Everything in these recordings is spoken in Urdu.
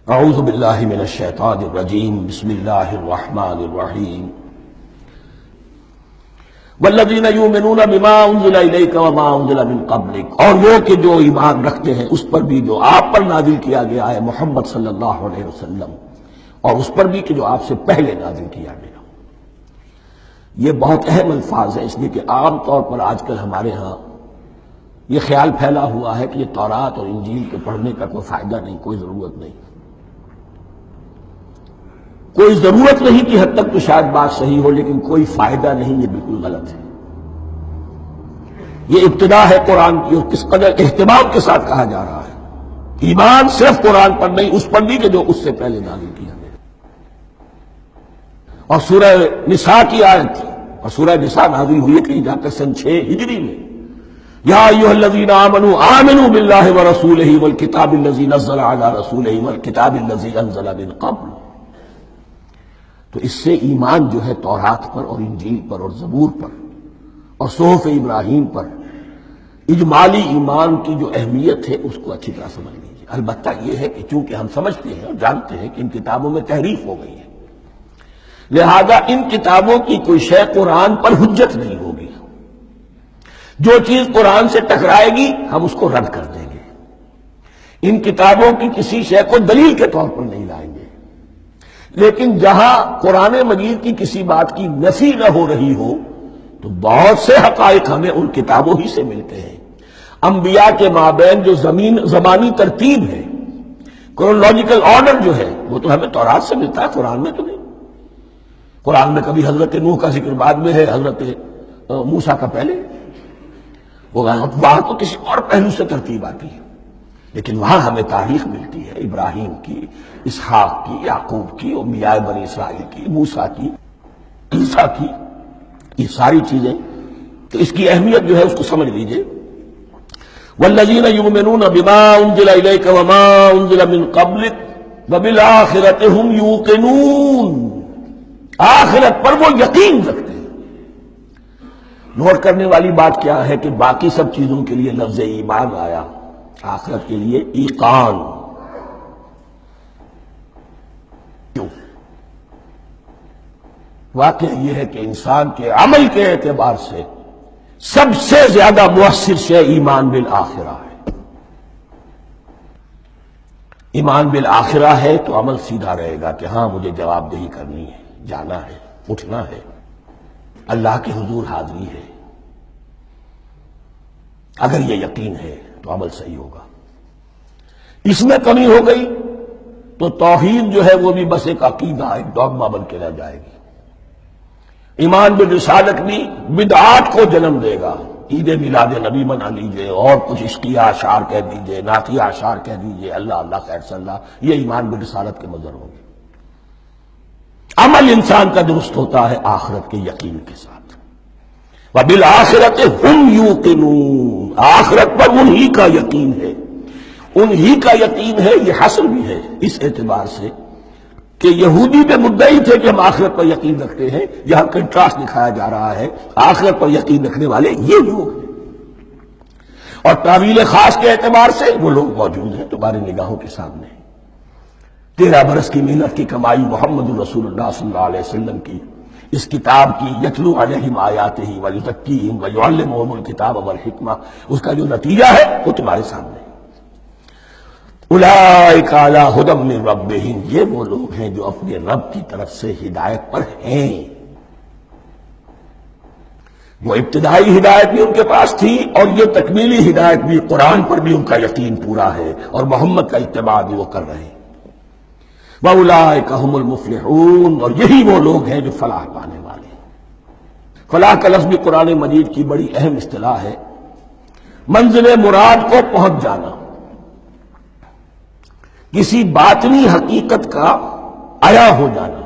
اعوذ باللہ من الشیطان الرجیم بسم اللہ الرحمن الرحیم والذین یؤمنون بما انزل الیک وما انزل من قبلک، اور وہ کہ جو ایمان رکھتے ہیں اس پر بھی جو آپ پر نازل کیا گیا ہے محمد صلی اللہ علیہ وسلم، اور اس پر بھی کہ جو آپ سے پہلے نازل کیا گیا۔ یہ بہت اہم الفاظ ہیں، اس لیے کہ عام طور پر آج کل ہمارے ہاں یہ خیال پھیلا ہوا ہے کہ یہ تورات اور انجیل کے پڑھنے کا کوئی فائدہ نہیں، کوئی ضرورت نہیں۔ کوئی ضرورت نہیں کی حد تک تو شاید بات صحیح ہو، لیکن کوئی فائدہ نہیں، یہ بالکل غلط ہے۔ یہ ابتدا ہے قرآن کی، اور کس قدر اہتمام کے ساتھ کہا جا رہا ہے۔ ایمان صرف قرآن پر نہیں، اس پر بھی کہ جو اس سے پہلے نازل کیا گیا۔ اور سورہ نساء کی آیت، اور سورہ نساء نازل ہوئی کہیں جا کر سن 6 ہجری میں، یا ایھا الذین آمنوا آمنوا باللہ ورسولہ والکتاب الذی نزل علی رسولہ والکتاب الذی انزل من قبل۔ تو اس سے ایمان جو ہے تورات پر اور انجیل پر اور زبور پر اور صحف ابراہیم پر، اجمالی ایمان کی جو اہمیت ہے اس کو اچھی طرح سمجھ لیجیے۔ البتہ یہ ہے کہ چونکہ ہم سمجھتے ہیں اور جانتے ہیں کہ ان کتابوں میں تحریف ہو گئی ہے، لہذا ان کتابوں کی کوئی شے قرآن پر حجت نہیں ہوگی۔ جو چیز قرآن سے ٹکرائے گی ہم اس کو رد کر دیں گے، ان کتابوں کی کسی شے کو دلیل کے طور پر نہیں لائیں گے۔ لیکن جہاں قرآن مجید کی کسی بات کی نفی نہ ہو رہی ہو تو بہت سے حقائق ہمیں ان کتابوں ہی سے ملتے ہیں۔ انبیاء کے مابین جو زمانی ترتیب ہے، کرونالوجیکل آرڈر جو ہے، وہ تو ہمیں تورات سے ملتا ہے، قرآن میں تو نہیں۔ قرآن میں کبھی حضرت نوح کا ذکر بعد میں ہے، حضرت موسیٰ کا پہلے، وہاں تو کسی اور پہلو سے ترتیب آتی ہے، لیکن وہاں ہمیں تاریخ ملتی ہے ابراہیم کی، اسحاق کی، یعقوب کی، انبیاء بنی اسرائیل کی، موسیٰ کی، عیسیٰ کی، یہ ساری چیزیں۔ تو اس کی اہمیت جو ہے اس کو سمجھ لیجئے۔ والذین یؤمنون بما انزل الیک وما انزل من قبلک وبالآخرۃ ھم یوقنون، آخرت پر وہ یقین رکھتے ہیں۔ نوٹ کرنے والی بات کیا ہے کہ باقی سب چیزوں کے لیے لفظ ایمان آیا، آخرت کے لیے ایقان کیوں؟ واقعہ یہ ہے کہ انسان کے عمل کے اعتبار سے سب سے زیادہ مؤثر شے ایمان بالآخرہ ہے۔ ایمان بالآخرہ ہے تو عمل سیدھا رہے گا کہ ہاں مجھے جواب دہی کرنی ہے، جانا ہے، اٹھنا ہے، اللہ کے حضور حاضری ہے۔ اگر یہ یقین ہے تو عمل صحیح ہوگا۔ اس میں کمی ہو گئی تو توحید جو ہے وہ بھی بس ایک عقیدہ، ایک ڈوگما بن کے رہ جائے گی۔ ایمان بالرسالت بھی بدعات کو جنم دے گا۔ عید میلاد نبی منا لیجئے، اور کچھ عشقیہ اشعار کہہ دیجئے، نعتیہ اشعار کہہ دیجئے، اللہ اللہ خیر صلی اللہ، یہ ایمان بالرسالت کے مظہر ہوں گے۔ عمل انسان کا درست ہوتا ہے آخرت کے یقین کے ساتھ۔ وبالآخرۃ ھم یوقنون، آخرت پر انہی کا یقین ہے، انہی کا یقین ہے۔ یہ حصر بھی ہے اس اعتبار سے کہ یہودی پہ مدعی تھے کہ ہم آخرت پر یقین رکھتے ہیں، یہاں کنٹراسٹ دکھایا جا رہا ہے، آخرت پر یقین رکھنے والے یہ لوگ ہیں۔ اور تعویل خاص کے اعتبار سے وہ لوگ موجود ہیں تمہاری نگاہوں کے سامنے۔ 13 برس کی محنت کی کمائی محمد الرسول اللہ صلی اللہ علیہ وسلم کی، اس کتاب کی، یتلو علیہم آیاتہ ویزکیہم ویعلمہم الکتاب والحکمہ، اس کا جو نتیجہ ہے وہ تمہارے سامنے۔ اولئک علی ھدی من ربہم، یہ وہ لوگ ہیں جو اپنے رب کی طرف سے ہدایت پر ہیں۔ وہ ابتدائی ہدایت بھی ان کے پاس تھی، اور یہ تکمیلی ہدایت بھی، قرآن پر بھی ان کا یقین پورا ہے، اور محمد کا اتباع بھی وہ کر رہے ہیں۔ وَأُولَٰئِكَ هُمُ الْمُفْلِحُونَ، اور یہی وہ لوگ ہیں جو فلاح پانے والے ہیں۔ فلاح کا لفظ بھی قرآن مجید کی بڑی اہم اصطلاح ہے، منزل مراد کو پہنچ جانا، کسی باطنی حقیقت کا عیا ہو جانا۔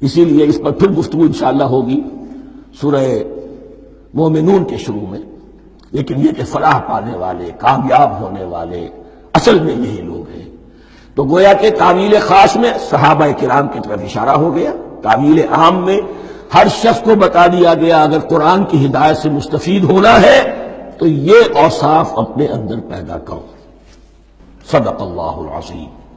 اسی لیے اس پر پھر گفتگو انشاءاللہ ہوگی سورہ مومنون کے شروع میں، لیکن یہ کہ فلاح پانے والے، کامیاب ہونے والے اصل میں یہی لوگ ہیں۔ تو گویا کہ تعویل خاص میں صحابہ کرام کی طرف اشارہ ہو گیا، تعویل عام میں ہر شخص کو بتا دیا گیا اگر قرآن کی ہدایت سے مستفید ہونا ہے تو یہ اوصاف اپنے اندر پیدا کرو۔ صدق اللہ العظیم.